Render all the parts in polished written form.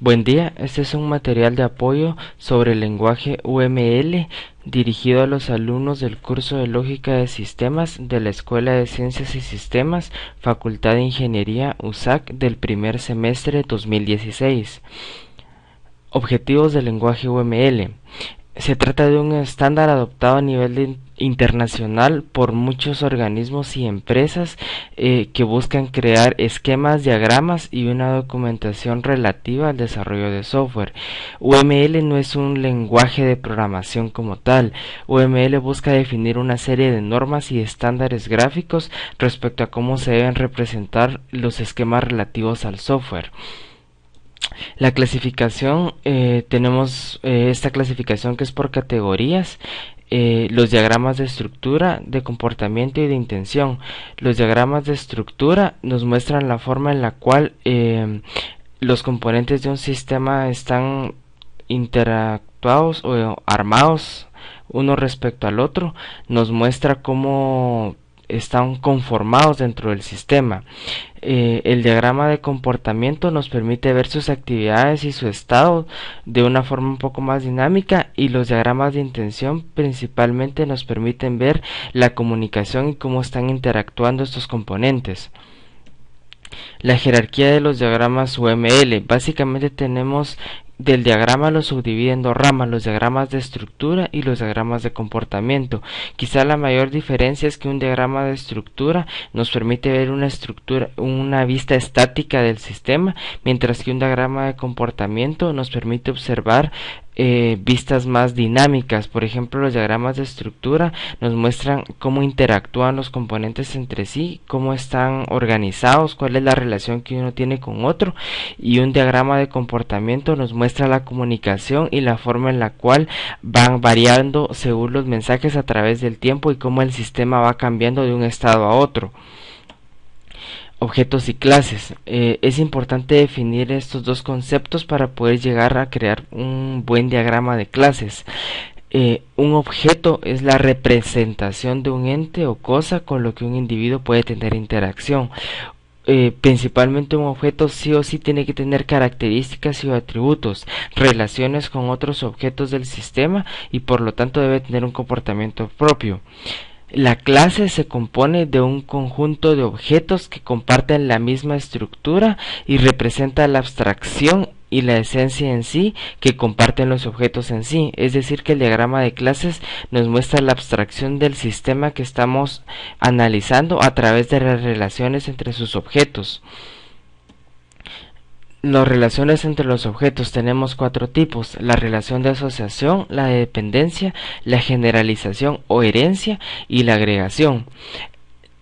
Buen día, este es un material de apoyo sobre el lenguaje UML dirigido a los alumnos del curso de Lógica de Sistemas de la Escuela de Ciencias y Sistemas, Facultad de Ingeniería USAC del primer semestre 2016. Objetivos del lenguaje UML. Se trata de un estándar adoptado a nivel internacional por muchos organismos y empresas que buscan crear esquemas, diagramas y una documentación relativa al desarrollo de software. UML no es un lenguaje de programación como tal. UML busca definir una serie de normas y estándares gráficos respecto a cómo se deben representar los esquemas relativos al software. La clasificación, tenemos esta clasificación que es por categorías. Los diagramas de estructura, de comportamiento y de intención. Los diagramas de estructura nos muestran la forma en la cual los componentes de un sistema están interactuados o armados uno respecto al otro. Nos muestra cómo están conformados dentro del sistema. El diagrama de comportamiento nos permite ver sus actividades y su estado de una forma un poco más dinámica, y los diagramas de intención principalmente nos permiten ver la comunicación y cómo están interactuando estos componentes. La jerarquía de los diagramas UML. Básicamente tenemos del diagrama lo subdivide en dos ramas, los diagramas de estructura y los diagramas de comportamiento. Quizá la mayor diferencia es que un diagrama de estructura nos permite ver una vista estática del sistema, mientras que un diagrama de comportamiento nos permite observar vistas más dinámicas. Por ejemplo, los diagramas de estructura nos muestran cómo interactúan los componentes entre sí, cómo están organizados, cuál es la relación que uno tiene con otro, y un diagrama de comportamiento nos muestra la comunicación y la forma en la cual van variando según los mensajes a través del tiempo y cómo el sistema va cambiando de un estado a otro. Objetos y clases. Es importante definir estos dos conceptos para poder llegar a crear un buen diagrama de clases. Un objeto es la representación de un ente o cosa con lo que un individuo puede tener interacción. Principalmente un objeto sí o sí tiene que tener características y atributos, relaciones con otros objetos del sistema, y por lo tanto debe tener un comportamiento propio. La clase se compone de un conjunto de objetos que comparten la misma estructura y representa la abstracción y la esencia en sí que comparten los objetos en sí. Es decir, que el diagrama de clases nos muestra la abstracción del sistema que estamos analizando a través de las relaciones entre sus objetos. Las relaciones entre los objetos tenemos cuatro tipos: la relación de asociación, la de dependencia, la generalización o herencia y la agregación.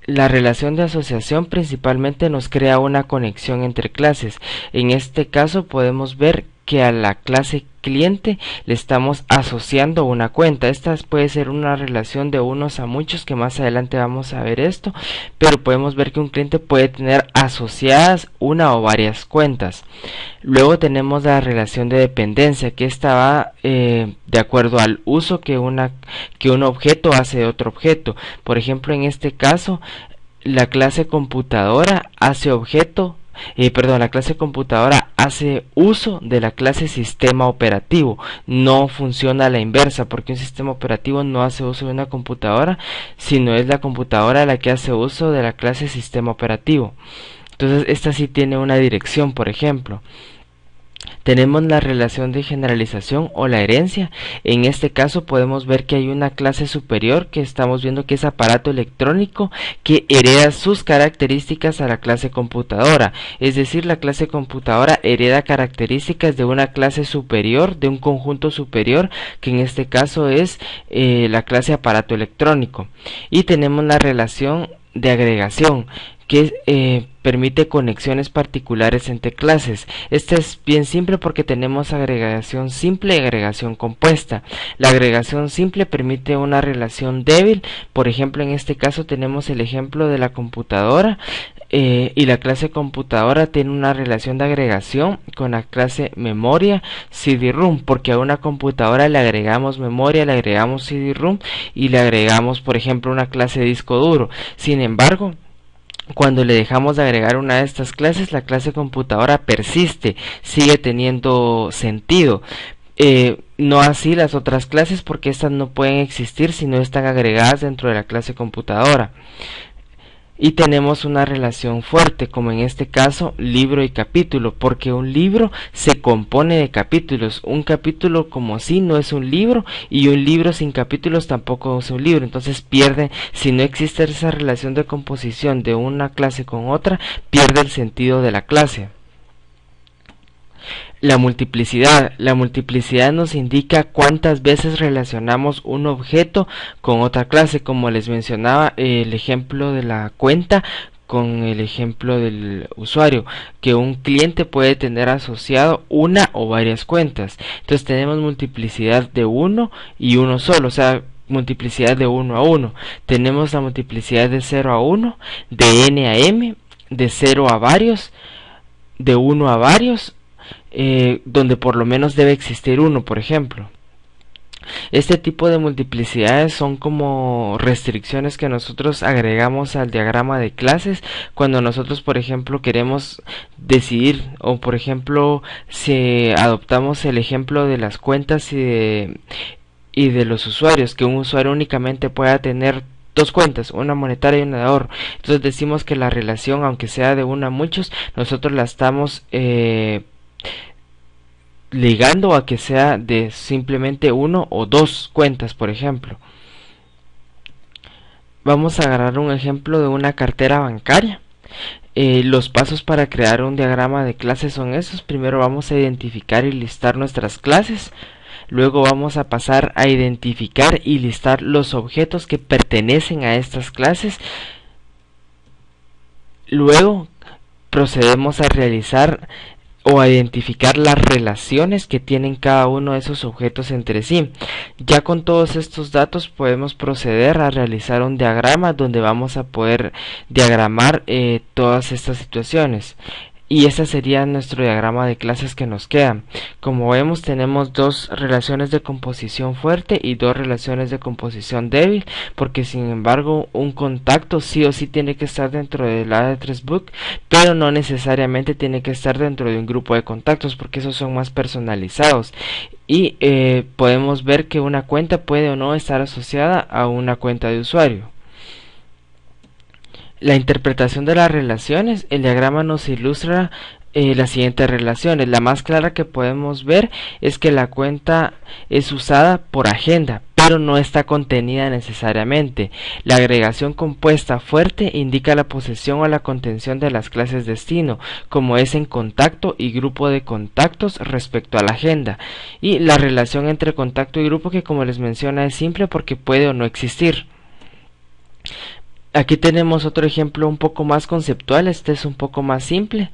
La relación de asociación principalmente nos crea una conexión entre clases. En este caso podemos ver que a la clase cliente le estamos asociando una cuenta. Esta puede ser una relación de unos a muchos, que más adelante vamos a ver esto, pero podemos ver que un cliente puede tener asociadas una o varias cuentas. Luego tenemos la relación de dependencia, que esta va de acuerdo al uso que un objeto hace de otro objeto. Por ejemplo, en este caso, la clase computadora hace la clase computadora hace uso de la clase sistema operativo. No funciona a la inversa, porque un sistema operativo no hace uso de una computadora, sino es la computadora la que hace uso de la clase sistema operativo. Entonces esta sí tiene una dirección. Por ejemplo, tenemos la relación de generalización o la herencia. En este caso podemos ver que hay una clase superior que estamos viendo que es aparato electrónico, que hereda sus características a la clase computadora. Es decir, la clase computadora hereda características de una clase superior, de un conjunto superior, que en este caso es la clase aparato electrónico. Y tenemos la relación de agregación, que permite conexiones particulares entre clases. Esta es bien simple porque tenemos agregación simple y agregación compuesta. La agregación simple permite una relación débil. Por ejemplo, en este caso tenemos el ejemplo de la computadora, y la clase computadora tiene una relación de agregación con la clase memoria CD-ROM, porque a una computadora le agregamos memoria, le agregamos CD-ROM y le agregamos, por ejemplo, una clase disco duro. Sin embargo, Cuando le dejamos de agregar una de estas clases, la clase computadora persiste, sigue teniendo sentido. No así las otras clases, porque estas no pueden existir si no están agregadas dentro de la clase computadora. Y tenemos una relación fuerte, como en este caso libro y capítulo, porque un libro se compone de capítulos. Un capítulo como sí no es un libro, y un libro sin capítulos tampoco es un libro. Entonces pierde, si no existe esa relación de composición de una clase con otra, pierde el sentido de la clase. La multiplicidad nos indica cuántas veces relacionamos un objeto con otra clase, como les mencionaba el ejemplo de la cuenta con el ejemplo del usuario, que un cliente puede tener asociado una o varias cuentas. Entonces tenemos multiplicidad de uno y uno solo, o sea, multiplicidad de 1 a 1. Tenemos la multiplicidad de 0 a 1, de n a m, de 0 a varios, de 1 a varios, donde por lo menos debe existir uno, por ejemplo. Este tipo de multiplicidades son como restricciones que nosotros agregamos al diagrama de clases cuando nosotros, por ejemplo, queremos decidir, o por ejemplo, si adoptamos el ejemplo de las cuentas y de los usuarios, que un usuario únicamente pueda tener dos cuentas, una monetaria y una de ahorro. Entonces decimos que la relación, aunque sea de una a muchos, nosotros la estamos ligando a que sea de simplemente uno o dos cuentas, por ejemplo. Vamos a agarrar un ejemplo de una cartera bancaria. Los pasos para crear un diagrama de clases son esos. Primero vamos a identificar y listar nuestras clases. Luego vamos a pasar a identificar y listar los objetos que pertenecen a estas clases. Luego procedemos a realizar o a identificar las relaciones que tienen cada uno de esos objetos entre sí. Ya con todos estos datos podemos proceder a realizar un diagrama donde vamos a poder diagramar todas estas situaciones. Y ese sería nuestro diagrama de clases que nos queda. Como vemos, tenemos dos relaciones de composición fuerte y dos relaciones de composición débil, porque sin embargo un contacto sí o sí tiene que estar dentro del address book, pero no necesariamente tiene que estar dentro de un grupo de contactos, porque esos son más personalizados. Y podemos ver que una cuenta puede o no estar asociada a una cuenta de usuario. La interpretación de las relaciones, el diagrama nos ilustra las siguientes relaciones. La más clara que podemos ver es que la cuenta es usada por agenda, pero no está contenida necesariamente. La agregación compuesta fuerte indica la posesión o la contención de las clases destino, como es en contacto y grupo de contactos respecto a la agenda. Y la relación entre contacto y grupo, que como les menciona es simple porque puede o no existir. Aquí tenemos otro ejemplo un poco más conceptual, este es un poco más simple.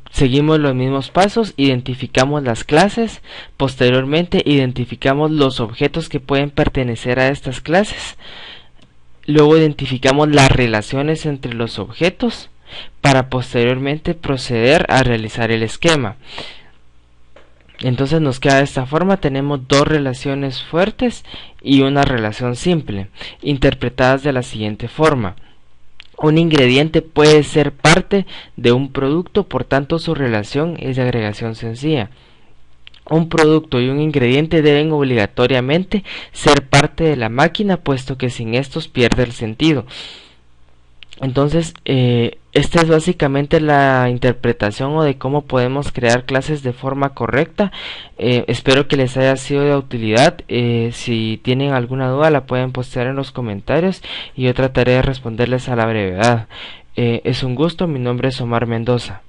Seguimos los mismos pasos, identificamos las clases, posteriormente identificamos los objetos que pueden pertenecer a estas clases, luego identificamos las relaciones entre los objetos para posteriormente proceder a realizar el esquema. Entonces nos queda de esta forma, tenemos dos relaciones fuertes y una relación simple, interpretadas de la siguiente forma. Un ingrediente puede ser parte de un producto, por tanto su relación es de agregación sencilla. Un producto y un ingrediente deben obligatoriamente ser parte de la máquina, puesto que sin estos pierde el sentido. Entonces, esta es básicamente la interpretación o de cómo podemos crear clases de forma correcta. Espero que les haya sido de utilidad. Si tienen alguna duda la pueden postear en los comentarios y yo trataré de responderles a la brevedad. Es un gusto, mi nombre es Omar Mendoza.